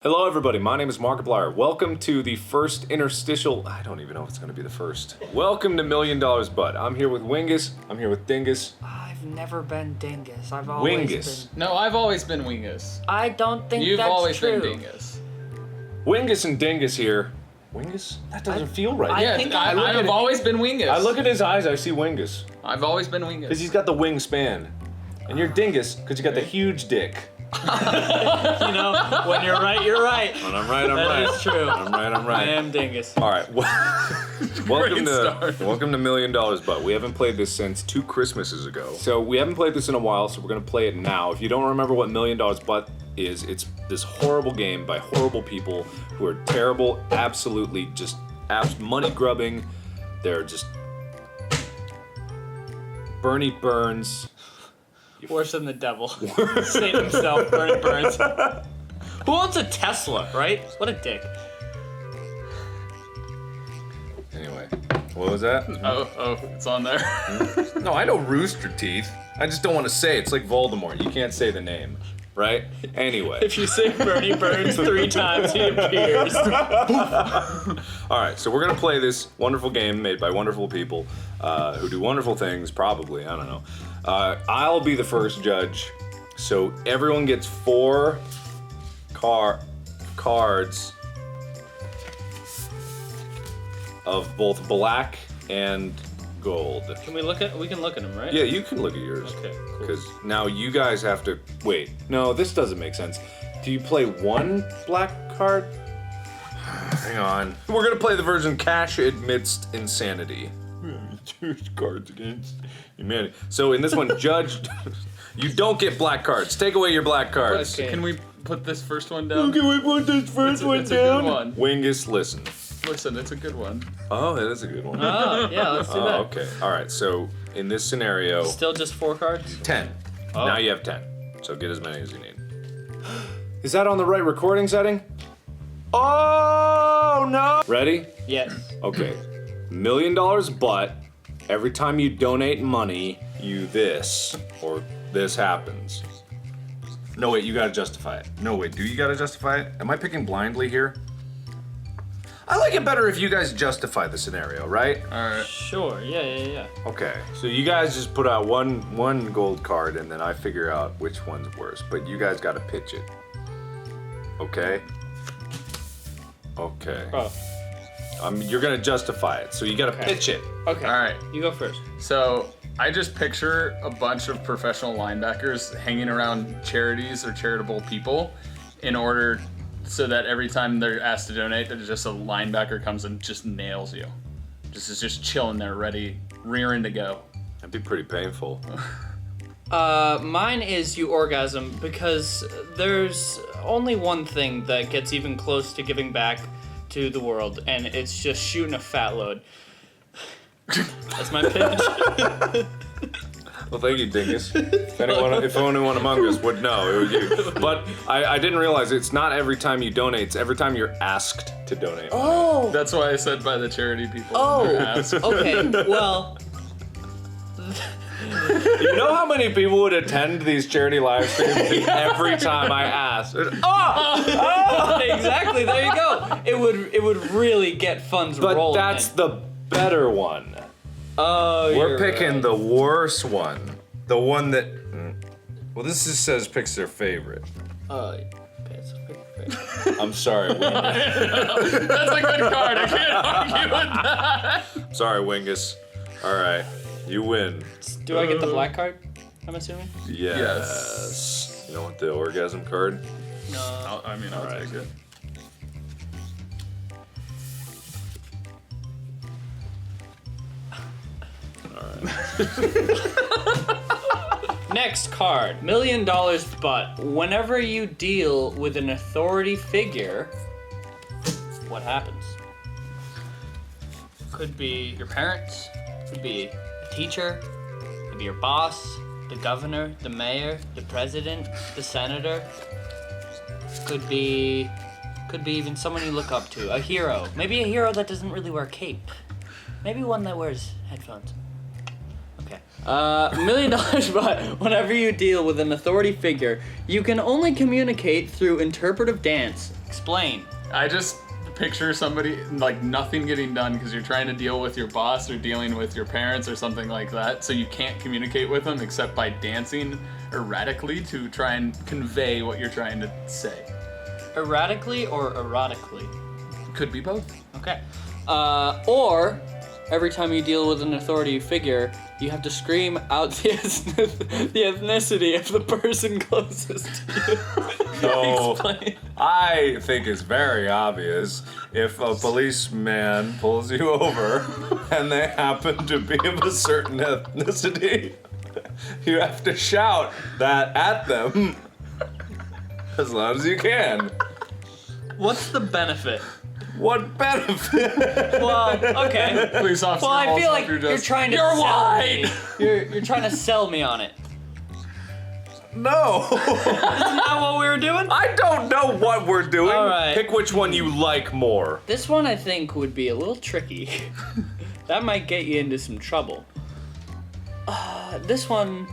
Hello everybody, my name is Markiplier. Welcome to the first interstitial, I don't even know if it's gonna be the first. Welcome to $1 Million Butt. I'm here with Wingus, I'm here with Dingus. I've never been Dingus. I've always Wingus. been... No, I've always been Wingus. I don't think You've that's always true. been Dingus. Wingus and Dingus here. Wingus? That doesn't feel right. I Yeah, think I've always been Wingus. I look at his eyes, I see Wingus. I've always been Wingus. Because he's got the wingspan. And you're Dingus, because you got the huge dick. You know, when you're right, you're right. When I'm right, I'm That right. is true. I'm right, I'm I right. am Dingus. Alright, welcome Great to start. $1 Million Butt. We haven't played this since 2 Christmases ago. So we haven't played this in a while, so we're gonna play it now. If you don't remember what $1 Million Butt is, it's this horrible game by horrible people who are terrible, absolutely just money grubbing. They're just Bernie Burns. Worse than the devil. Saint himself, Bernie Burns. Who owns a Tesla, right? What a dick. Anyway, what was that? Oh, it's on there. No, I know Rooster Teeth. I just don't want to say it. It's like Voldemort. You can't say the name, right? Anyway. If you say Bernie Burns 3 times, he appears. All right, so we're gonna play this wonderful game made by wonderful people who do wonderful things. Probably, I don't know. I'll be the first judge, so everyone gets 4 cards of both black and gold. Can we look at? We can look at him, right? Yeah, you can look at yours. Okay, cool. Because now you guys have to wait. No, this doesn't make sense. Do you play 1 black card? Hang on. We're gonna play the version Cash Amidst Insanity. Choose cards against humanity. So in this one, Judge, you don't get black cards. Take away your black cards. Okay. Can we put this first one down? Can we put this first one it's a down? good one. Wingus, listen. Listen, it's a good one. Oh, that is a good one. Oh, yeah, let's do that. Okay. All right. So in this scenario, Still just 4 cards? 10. Oh. Now you have 10. So get as many as you need. Is that on the right recording setting? Oh no! Ready? Yes. Okay. $1 Million Butt. Every time you donate money, you this or this happens. No wait, you gotta justify it. No wait, do you gotta justify it? Am I picking blindly here? I like it better if you guys justify the scenario, right? All right. Sure, yeah. Okay, so you guys just put out one gold card and then I figure out which one's worse. But you guys gotta pitch it. Okay? Okay. Oh, You're gonna justify it, so you gotta Okay. pitch it. okay. All right. You go first. So I just picture a bunch of professional linebackers hanging around charities or charitable people in order so that every time they're asked to donate, there's just a linebacker comes and just nails you. Is just chilling there, ready, rearing to go. That'd be pretty painful. Mine is you orgasm because there's only one thing that gets even close to giving back to the world, and it's just shooting a fat load. That's my pitch. Well, thank you, Dingus. If anyone among us would know, it was you. But I didn't realize it's not every time you donate, it's every time you're asked to donate. Oh, That's why I said by the charity people. Oh. They're asked. okay. Well, You know how many people would attend these charity live streams if every time I asked? exactly. There you go. It would really get funds But rolling. that's the better one. Oh, We're you're picking right. the worst one. The one that. Well, this just says picks their favorite. Pants. I'm sorry, Wingus. That's a good card. I can't argue with that. Sorry, Wingus. All right, you win. Do I get the black card? I'm assuming. Yes. You don't want the orgasm card? No. I'll Alright. take it. Next card, $1 Million Butt. Whenever you deal with an authority figure, what happens? Could be your parents, could be a teacher, could be your boss, the governor, the mayor, the president, the senator. Could be even someone you look up to, a hero. Maybe a hero that doesn't really wear a cape. Maybe one that wears headphones. Okay. $1 million, but whenever you deal with an authority figure, you can only communicate through interpretive dance Explain. I just picture somebody, like, nothing getting done because you're trying to deal with your boss or dealing with your parents or something like that, so you can't communicate with them except by dancing erratically to try and convey what you're trying to say. Erratically or erotically? Could be both. Okay. Or every time you deal with an authority figure, you have to scream out the ethnicity of the person closest to you. No, Explain. I think it's very obvious if a policeman pulls you over and they happen to be of a certain ethnicity, you have to shout that at them as loud as you can. What's the benefit? What benefit? Well, okay. Police officer Well, I rolls feel up, like you're just, trying to "You're sell white!" me. You're trying to sell me on it. No. Isn't that what we were doing? I don't know what we're doing. All right. Pick which one you like more. This one I think would be a little tricky. That might get you into some trouble. This one,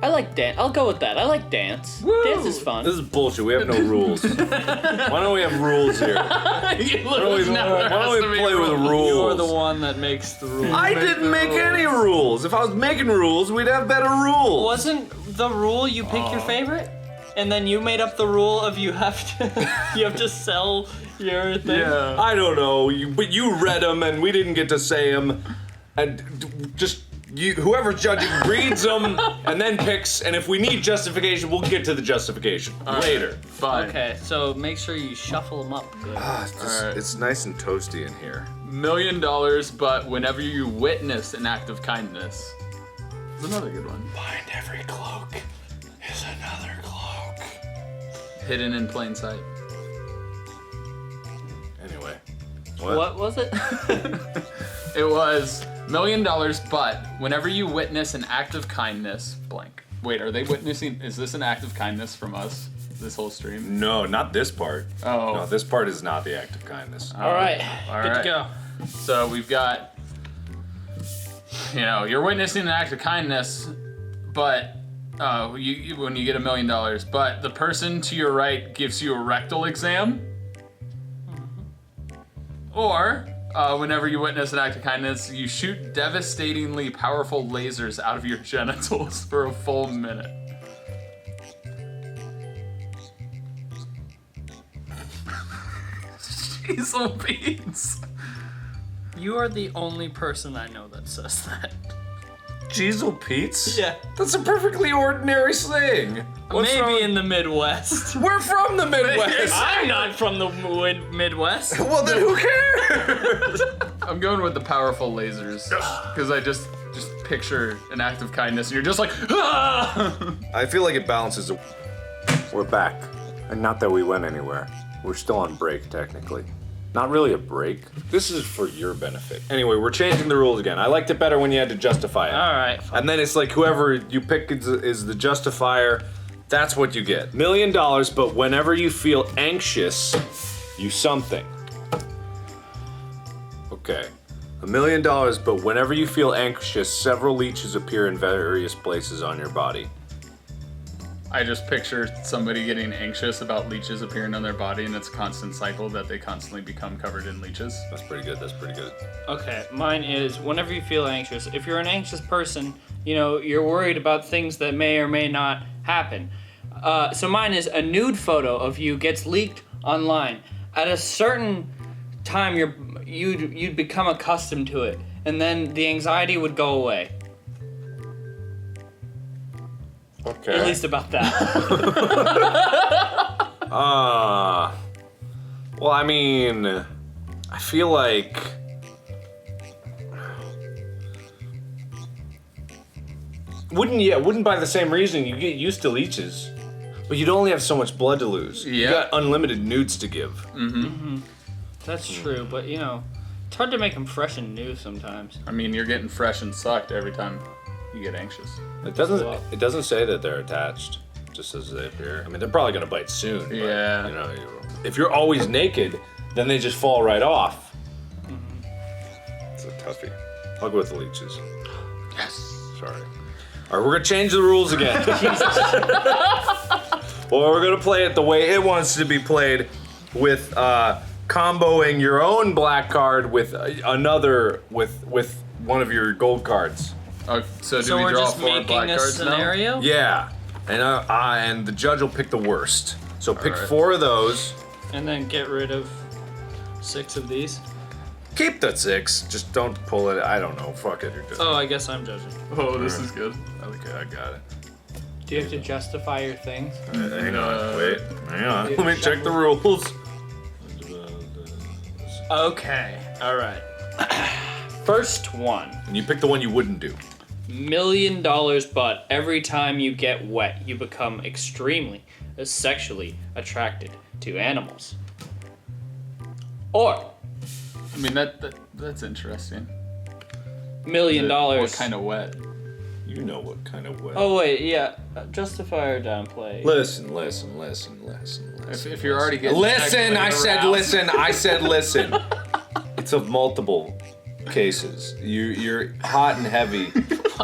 I like dance. I'll go with that. I like dance. Woo! Dance is fun. This is bullshit. We have no rules. Why don't we have rules here? Why don't we play with the rules? You're the one that makes the rules. I didn't make any rules. If I was making rules, we'd have better rules. Wasn't the rule you pick your favorite, and then you made up the rule of you have to sell your thing? Yeah. I don't know, but you read them and we didn't get to say them, and just whoever's judging reads them and then picks. And if we need justification, we'll get to the justification later. Fine. Okay, so make sure you shuffle them up good. Alright. It's nice and toasty in here. $1 million, but whenever you witness an act of kindness. That's another good one. Behind every cloak is another cloak. Hidden in plain sight. Anyway, What was it? It was $1 million, but whenever you witness an act of kindness, blank. Wait, are they witnessing? Is this an act of kindness from us? This whole stream? No, not this part. Oh. No, this part is not the act of kindness. All right, All good right. to go. So we've got, you're witnessing an act of kindness, but when you get $1 million, but the person to your right gives you a rectal exam, or whenever you witness an act of kindness, you shoot devastatingly powerful lasers out of your genitals for a full minute. Jeez Louise. You are the only person I know that says that. Jeezel Pete's? Yeah. That's a perfectly ordinary thing. What's Maybe wrong- in the Midwest. We're from the Midwest. I'm not from the Midwest. Well, then who cares? I'm going with the powerful lasers because I just picture an act of kindness and you're just like, ah! I feel like it balances. We're back. And not that we went anywhere. We're still on break, technically. Not really a break. This is for your benefit. Anyway, we're changing the rules again. I liked it better when you had to justify it. All right. Fine. And then it's like whoever you pick is the justifier. That's what you get. $1 million, but whenever you feel anxious, you something. Okay. $1 million, but whenever you feel anxious, several leeches appear in various places on your body. I just picture somebody getting anxious about leeches appearing on their body, and it's a constant cycle that they constantly become covered in leeches. That's pretty good. That's pretty good. Okay, mine is whenever you feel anxious. If you're an anxious person, you're worried about things that may or may not happen. So mine is a nude photo of you gets leaked online. At a certain time, you'd become accustomed to it, and then the anxiety would go away. Okay. At least about that. Well, I mean, I feel like wouldn't by the same reason you get used to leeches, but you'd only have so much blood to lose. You Yeah. got unlimited nudes to give. That's true, but it's hard to make them fresh and new sometimes. I mean, you're getting fresh and sucked every time you get anxious. It doesn't. Well- It doesn't say that they're attached. Just as they appear. I mean, they're probably gonna bite soon. But, Yeah. if you're always naked, then they just fall right off. It's a toughie. I'll go with the leeches. Yes. Sorry. All right, we're gonna change the rules again. Well, we're gonna play it the way it wants to be played, with comboing your own black card with another with one of your gold cards. Oh, so do So we we're draw just 4 making black a cards now? scenario? Yeah, and the judge will pick the worst. So pick Alright. 4 of those. And then get rid of 6 of these. Keep the 6. Just don't pull it. I don't know. Fuck it. You're just. Oh, I guess I'm judging. Oh, this is good. Okay, I got it. Do you have to justify your things? Hang on. Wait. Hang on. Let me check the rules. Okay, alright. First one. And you pick the one you wouldn't do. $1 million, but every time you get wet, you become extremely sexually attracted to animals. Or I mean, that's interesting. $1 million. What kind of wet? You know what kind of way. Oh wait, yeah. Justify or downplay. Listen. If you're already getting Listen, sexually I said aroused- listen. I said listen. It's of multiple cases. You're hot and heavy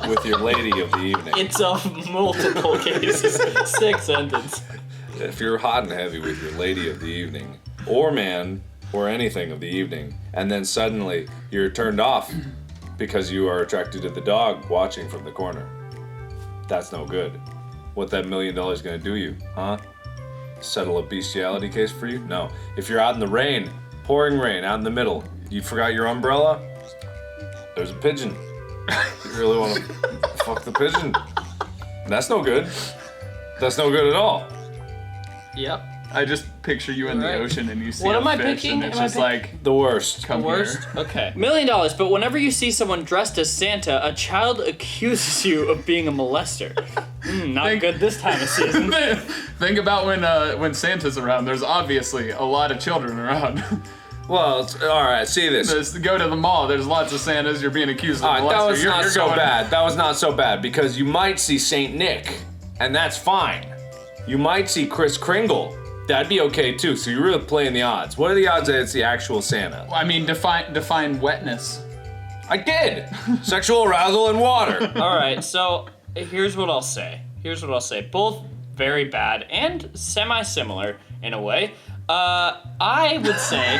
with your lady of the evening. It's of multiple cases. 6 sentence. If you're hot and heavy with your lady of the evening, or man, or anything of the evening, and then suddenly you're turned off because you are attracted to the dog watching from the corner, that's no good. What that $1 million gonna do you, huh? Settle a bestiality case for you? No. If you're out in the rain, pouring rain, out in the middle, you forgot your umbrella, there's a pigeon. You really wanna fuck the pigeon? That's no good. That's no good at all. Yep. I just picture you in the Right. ocean and you see What a am I fish picking? and it's Am I just pick- like, The worst. come Worst? here. Okay. $1 million, but whenever you see someone dressed as Santa, a child accuses you of being a molester. Not good this time of season. Think about when Santa's around. There's obviously a lot of children around. Well, all right. See this. Just go to the mall. There's lots of Santas. You're being accused of All right, that molester. was You're not so going- bad. That was not so bad because you might see Saint Nick, and that's fine. You might see Kris Kringle. That'd be okay too. So you're really playing the odds. What are the odds that it's the actual Santa? I mean, define wetness. I did. Sexual arousal and water. All right, so here's what I'll say. Both very bad and semi-similar in a way. I would say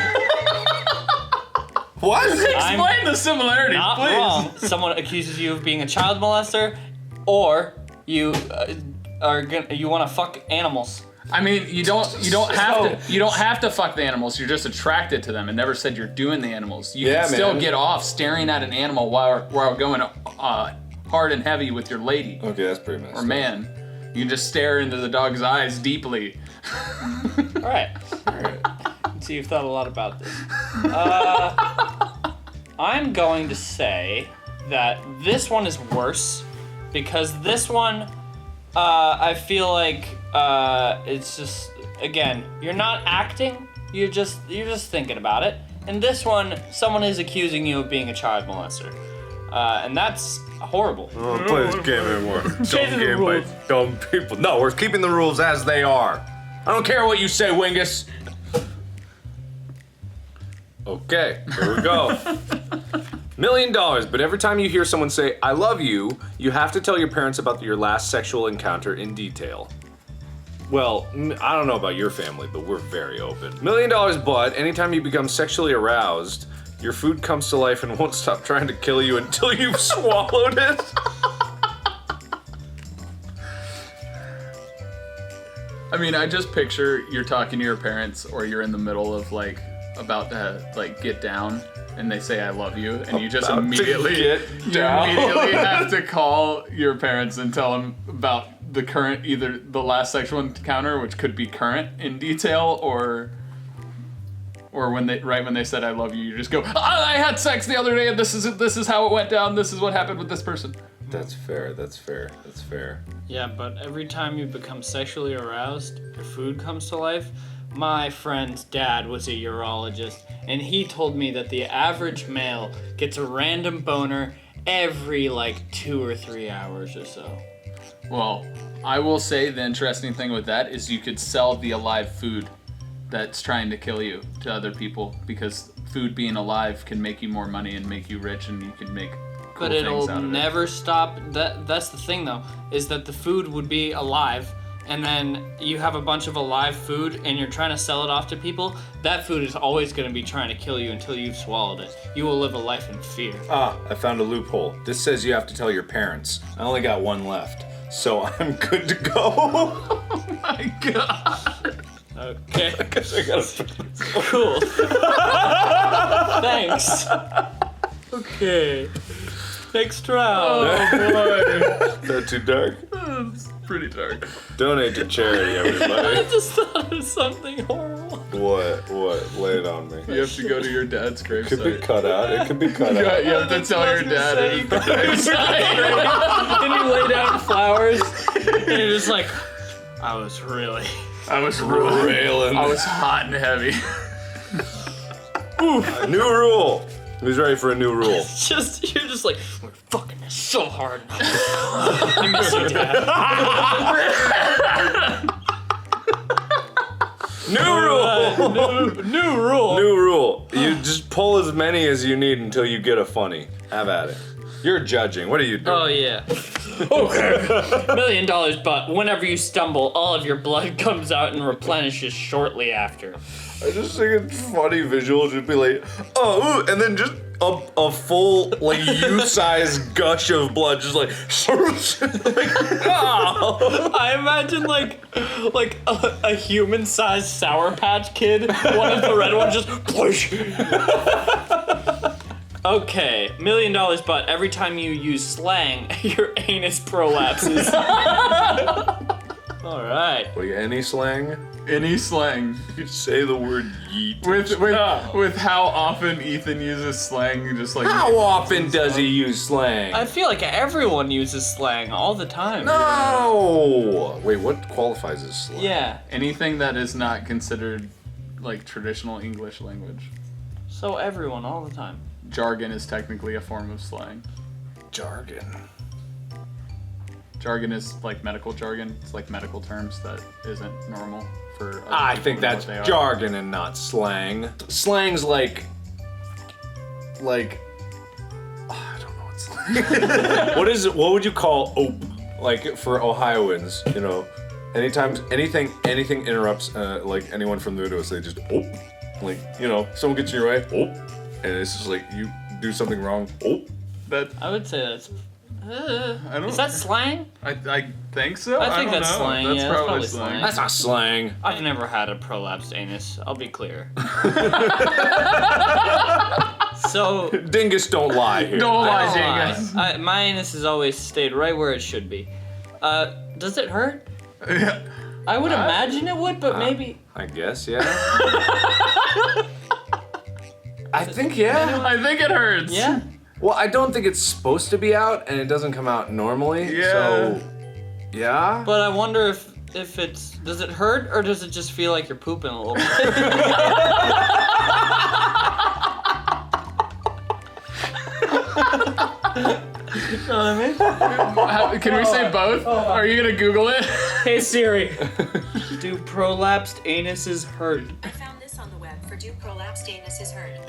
What? Explain the similarities, not please. wrong. Someone accuses you of being a child molester, or you you want to fuck animals. I mean, you don't have to fuck the animals. You're just attracted to them. It never said you're doing the animals. You Yeah, can still man. get off staring at an animal while going hard and heavy with your lady Okay, that's pretty messed or up. man. You can just stare into the dog's eyes deeply. All right. So you've thought a lot about this. I'm going to say that this one is worse because this one, I feel like it's just, again, you're not acting. You're just thinking about it. And this one, someone is accusing you of being a child molester, and that's horrible. I don't play this game anymore. Dumb Changing the game by rules. dumb people. No, we're keeping the rules as they are. I don't care what you say, Wingus. Okay, here we go. $1 million, but every time you hear someone say, I love you, you have to tell your parents about your last sexual encounter in detail. Well, I don't know about your family, but we're very open. $1 million, but anytime you become sexually aroused, your food comes to life and won't stop trying to kill you until you've swallowed it. I mean, I just picture you're talking to your parents, or you're in the middle of about to get down, and they say I love you, and you just About to immediately get down. have to call your parents and tell them about the current, either the last sexual encounter, which could be current in detail, or when they said I love you, you just go, I had sex the other day, and this is how it went down. This is what happened with this person. That's fair. Yeah, but every time you become sexually aroused, your food comes to life. My friend's dad was a urologist, and he told me that the average male gets a random boner every 2 or 3 hours or so. Well, I will say the interesting thing with that is you could sell the alive food that's trying to kill you to other people, because food being alive can make you more money and make you rich, and you can make cool But things it'll out of it. never stop. That's the thing, though, is that the food would be alive, and then you have a bunch of alive food and you're trying to sell it off to people, that food is always going to be trying to kill you until you've swallowed it. You will live a life in fear. Ah, I found a loophole. This says you have to tell your parents. I only got one left, so I'm good to go. Oh my god. Okay. I guess I gotta... Cool. Thanks. Okay. Next round. Oh boy. Is that too dark? It's pretty dark. Donate to charity, I everybody. just thought of something horrible. What? Lay it on me. You have to go to your dad's gravesite. Could be cut out. It could be cut You out. have to tell your dad say. at the gravesite. Then you lay down flowers, and you're just like, I was really. I was really, Railing. I was hot and heavy. New rule. Who's ready for a new rule? You're just like, we're fucking this so hard now. I miss you, Dad. New rule. New rule. New rule. You just pull as many as you need until you get a funny. Have at it. You're judging. What are you doing? Oh yeah. Okay. $1 million, but whenever you stumble, all of your blood comes out and replenishes shortly after. I just think it's funny visual. Just be like, oh, ooh, and then just a full like you-size gush of blood, just like, like oh. I imagine like a human-sized Sour Patch Kid. One of the red ones just push. Okay, $1 million, but every time you use slang, your anus prolapses. All right. Like any slang, Any slang. you say the word yeet. With how often Ethan uses slang, just like How often does he use slang? I feel like everyone uses slang all the time. No. Wait, what qualifies as slang? Yeah. anything that is not considered like traditional English language. So everyone all the time. Jargon is technically a form of slang. Jargon. Jargon is like medical jargon. It's like medical terms that isn't normal for other I people think to know that's what they are. jargon and not slang. Slang's like I don't know what slang. What is it? What would you call ope? Like for Ohioans, you know, anytime anything interrupts like anyone from the Midwest, they just ope. Like, you know, someone gets in your way, ope, and it's just like you do something wrong, ope. That I would say that's. I don't. Is that slang? I think so. I think don't that's know. slang, That's yeah, that's probably probably slang. slang. That's not slang. I've never had a prolapsed anus. I'll be clear. So. Dingus don't lie here. Don't lie, Oh, Dingus. my anus has always stayed right where it should be. Does it hurt? I would imagine it would, but maybe. I guess, yeah. I think, yeah. I think it hurts. Yeah. Well, I don't think it's supposed to be out, and it doesn't come out normally. Yeah. So, yeah. But I wonder if it's. Does it hurt or does it just feel like you're pooping a little bit? You know what I mean? Can we say both? Are you gonna Google it? Hey Siri. Do prolapsed anuses hurt? I found this on the web for do prolapsed anuses hurt.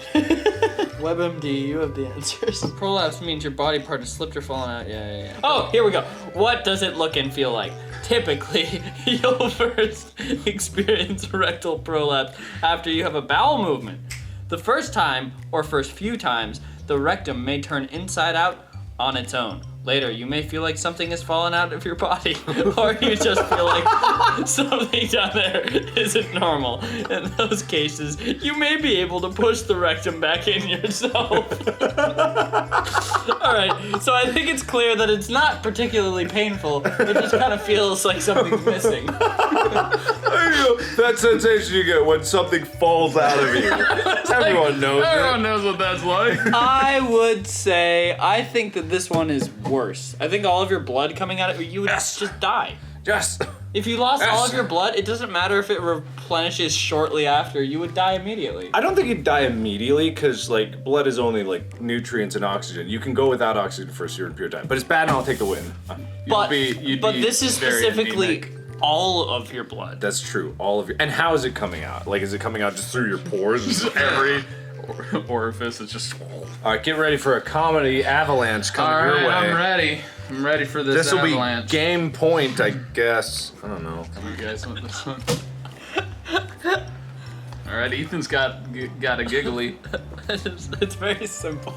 WebMD, you have the answers. Prolapse means your body part has slipped or fallen out. Yeah. Oh, here we go. What does it look and feel like? Typically, you'll first experience rectal prolapse after you have a bowel movement. The first time, or first few times, the rectum may turn inside out on its own. Later, you may feel like something has fallen out of your body, or you just feel like something down there isn't normal. In those cases, you may be able to push the rectum back in yourself. Alright, so I think it's clear that it's not particularly painful, it just kind of feels like something's missing. That sensation you get when something falls out of you. Everyone knows Everyone it. knows what that's like. I would say, I think that this one is worse. I think all of your blood coming out of you would Yes. just die. Just. If you lost all Yes. of your blood, it doesn't matter if it replenishes shortly after, you would die immediately. I don't think you'd die immediately because like blood is only like nutrients and oxygen. You can go without oxygen for a certain period of time, but it's bad and I'll take the win. But You'd but be this is very specifically anemic. all of your blood. That's true. All of your. And how is it coming out? Like, is it coming out just through your pores? Just every orifice is just. All right, get ready for a comedy avalanche coming All right, your way. I'm ready. I'm ready for this This will be avalanche. game point, I guess. I don't know. You guys want this one? All right, Ethan's got a giggly. It's very simple.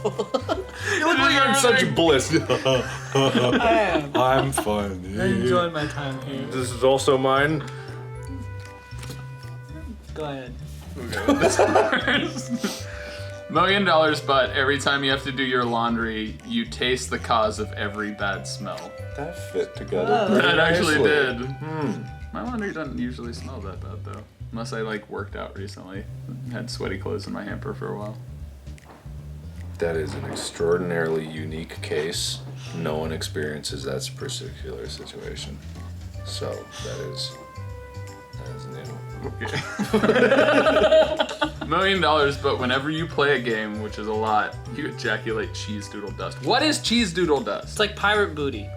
You look like you're in such bliss. I am. I'm funny. I enjoy my time here. This is also mine. Go ahead. $1 million, but every time you have to do your laundry, you taste the cause of every bad smell. That fit together. Oh. pretty That actually nicely. did. My laundry doesn't usually smell that bad though, unless I like worked out recently. Had sweaty clothes in my hamper for a while. That is an extraordinarily unique case. No one experiences that particular situation. So that is new. Okay. $1 million, but whenever you play a game, which is a lot, you ejaculate cheese doodle dust. What is cheese doodle dust? It's like pirate booty.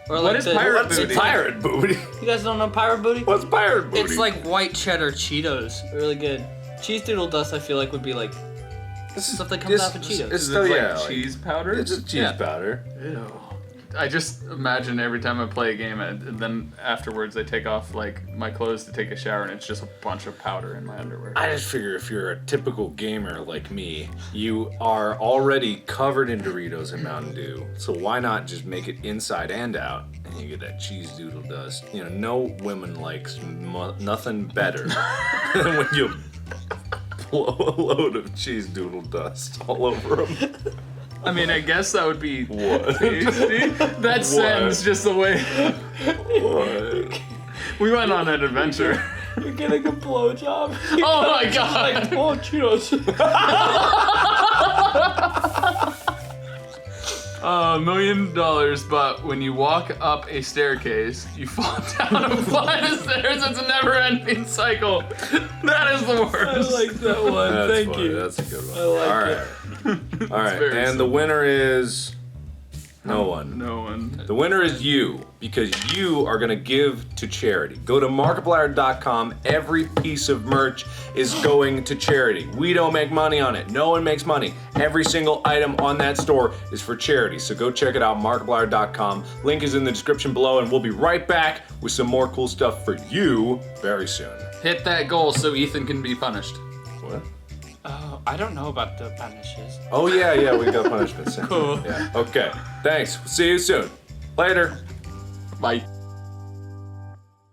Or What like is the- pirate What's booty? pirate booty? You guys don't know pirate booty? What's pirate booty? It's like white cheddar Cheetos. Really good. Cheese doodle dust, I feel like, would be like this stuff that comes off of Cheetos. It's Is still it like like cheese powder? It's just cheese Yeah. powder. I just imagine every time I play a game, and then afterwards I take off like my clothes to take a shower, and it's just a bunch of powder in my underwear. I just figure if you're a typical gamer like me, you are already covered in Doritos and Mountain Dew. So why not just make it inside and out, and you get that cheese doodle dust? You know, no woman likes nothing better than when you blow a load of cheese doodle dust all over them. I mean, I guess that would be What? tasty. That sentence, just the way What? we went on an adventure. You're getting a blowjob. Oh my god! Oh, Cheetos. $1 million, but when you walk up a staircase, you fall down a flight of stairs. It's a never-ending cycle. That is the I worst. like that one. That's Thank funny. you. That's a good one. I like all right. it. All right. very And the winner is no one. No one. The winner is you, because you are going to give to charity. Go to Markiplier.com. Every piece of merch is going to charity. We don't make money on it. No one makes money. Every single item on that store is for charity. So go check it out, Markiplier.com. Link is in the description below, and we'll be right back with some more cool stuff for you very soon. Hit that goal so Ethan can be punished. What? Oh, I don't know about the punishes. Oh, yeah, we got punishments. Cool. Yeah. Okay. Thanks. See you soon. Later. Bye.